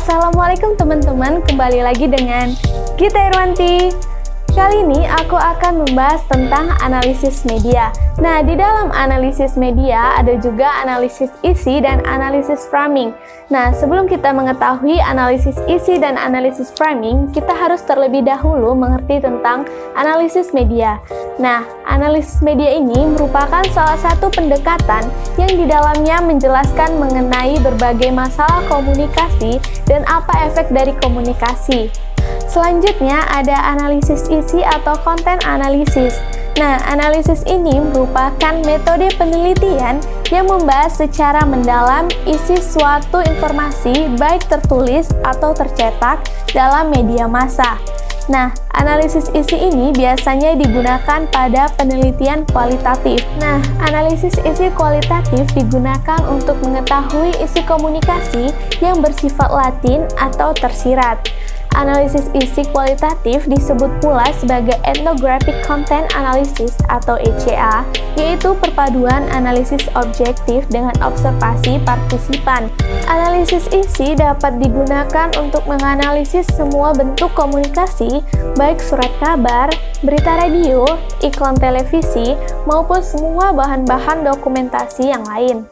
Assalamualaikum teman-teman, kembali lagi dengan Gita Irwanti. Kali ini aku akan membahas tentang analisis media. Nah, di dalam analisis media ada juga analisis isi dan analisis framing. Nah, sebelum kita mengetahui analisis isi dan analisis framing, kita harus terlebih dahulu mengerti tentang analisis media. Nah, analisis media ini merupakan salah satu pendekatan yang di dalamnya menjelaskan mengenai berbagai masalah komunikasi dan apa efek dari komunikasi. Selanjutnya ada analisis isi atau konten analisis. Nah, analisis ini merupakan metode penelitian yang membahas secara mendalam isi suatu informasi baik tertulis atau tercetak dalam media massa. Nah, analisis isi ini biasanya digunakan pada penelitian kualitatif. Nah, analisis isi kualitatif digunakan untuk mengetahui isi komunikasi yang bersifat latin atau tersirat. Analisis isi kualitatif disebut pula sebagai ethnographic content analysis atau ECA, yaitu perpaduan analisis objektif dengan observasi partisipan. Analisis isi dapat digunakan untuk menganalisis semua bentuk komunikasi, baik surat kabar, berita radio, iklan televisi, maupun semua bahan-bahan dokumentasi yang lain.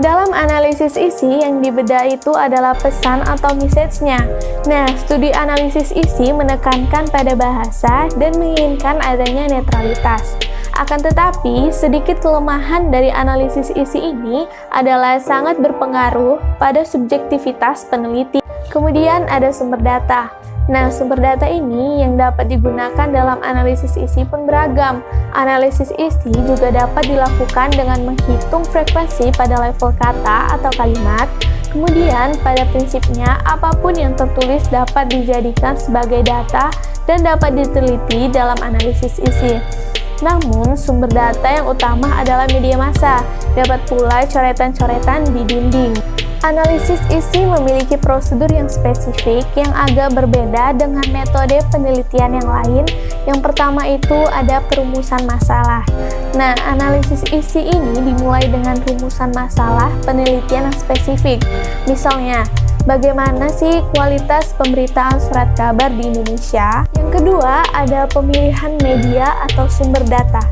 Dalam analisis isi yang dibedah itu adalah pesan atau message-nya. Nah, studi analisis isi menekankan pada bahasa dan menginginkan adanya netralitas. Akan tetapi, sedikit kelemahan dari analisis isi ini adalah sangat berpengaruh pada subjektivitas peneliti. Kemudian ada sumber data. Nah, sumber data ini yang dapat digunakan dalam analisis isi pun beragam. Analisis isi juga dapat dilakukan dengan menghitung frekuensi pada level kata atau kalimat. Kemudian, pada prinsipnya, apapun yang tertulis dapat dijadikan sebagai data dan dapat diteliti dalam analisis isi. Namun, sumber data yang utama adalah media massa, dapat pula coretan-coretan di dinding. Analisis isi memiliki prosedur yang spesifik yang agak berbeda dengan metode penelitian yang lain. Yang pertama itu ada perumusan masalah. Nah, analisis isi ini dimulai dengan rumusan masalah penelitian yang spesifik. Misalnya, bagaimana sih kualitas pemberitaan surat kabar di Indonesia? Yang kedua, ada pemilihan media atau sumber data.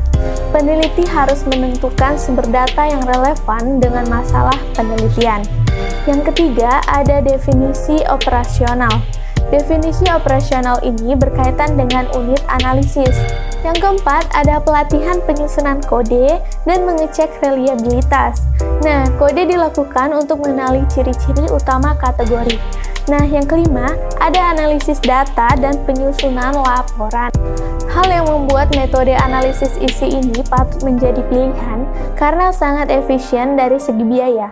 Peneliti harus menentukan sumber data yang relevan dengan masalah penelitian. Yang ketiga, ada definisi operasional. Definisi operasional ini berkaitan dengan unit analisis. Yang keempat, ada pelatihan penyusunan kode dan mengecek reliabilitas. Nah, kode dilakukan untuk mengenali ciri-ciri utama kategori. Nah, yang kelima, ada analisis data dan penyusunan laporan. Hal yang membuat metode analisis isi ini patut menjadi pilihan karena sangat efisien dari segi biaya.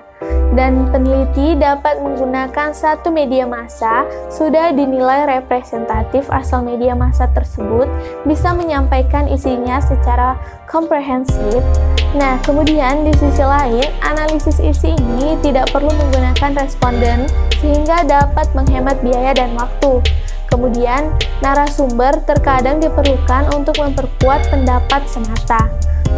Dan peneliti dapat menggunakan satu media massa sudah dinilai representatif asal media massa tersebut bisa menyampaikan isinya secara komprehensif. Nah, kemudian di sisi lain, analisis isi ini tidak perlu menggunakan responden sehingga dapat menghemat biaya dan waktu. Kemudian, narasumber terkadang diperlukan untuk memperkuat pendapat semata.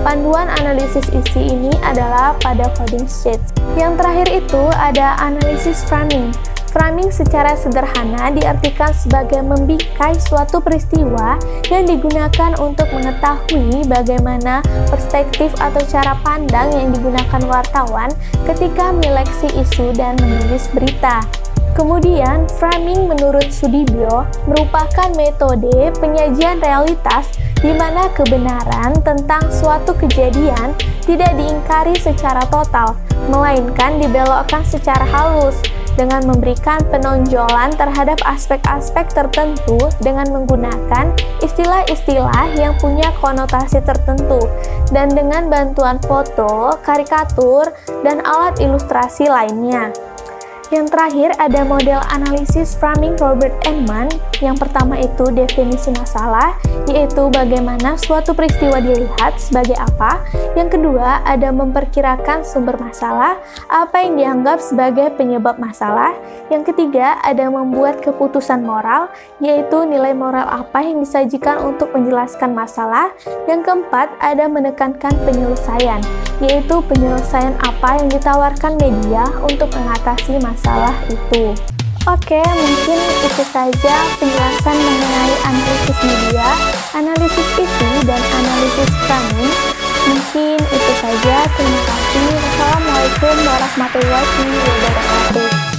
Panduan analisis isi ini adalah pada coding sheets. Yang terakhir itu ada analisis framing. Framing secara sederhana diartikan sebagai membingkai suatu peristiwa yang digunakan untuk mengetahui bagaimana perspektif atau cara pandang yang digunakan wartawan ketika menyeleksi isu dan menulis berita. Kemudian, framing menurut Sudibyo merupakan metode penyajian realitas di mana kebenaran tentang suatu kejadian tidak diingkari secara total, melainkan dibelokkan secara halus dengan memberikan penonjolan terhadap aspek-aspek tertentu dengan menggunakan istilah-istilah yang punya konotasi tertentu dan dengan bantuan foto, karikatur, dan alat ilustrasi lainnya. Yang terakhir ada model analisis framing Robert Enman. Yang pertama itu definisi masalah, yaitu bagaimana suatu peristiwa dilihat sebagai apa. Yang kedua ada memperkirakan sumber masalah, apa yang dianggap sebagai penyebab masalah. Yang ketiga ada membuat keputusan moral, yaitu nilai moral apa yang disajikan untuk menjelaskan masalah. Yang keempat ada menekankan penyelesaian, yaitu penyelesaian apa yang ditawarkan media untuk mengatasi masalah itu. Oke, mungkin itu saja penjelasan mengenai analisis media, analisis isi, dan analisis framing. Mungkin itu saja. Terima kasih. Wassalamualaikum warahmatullahi wabarakatuh.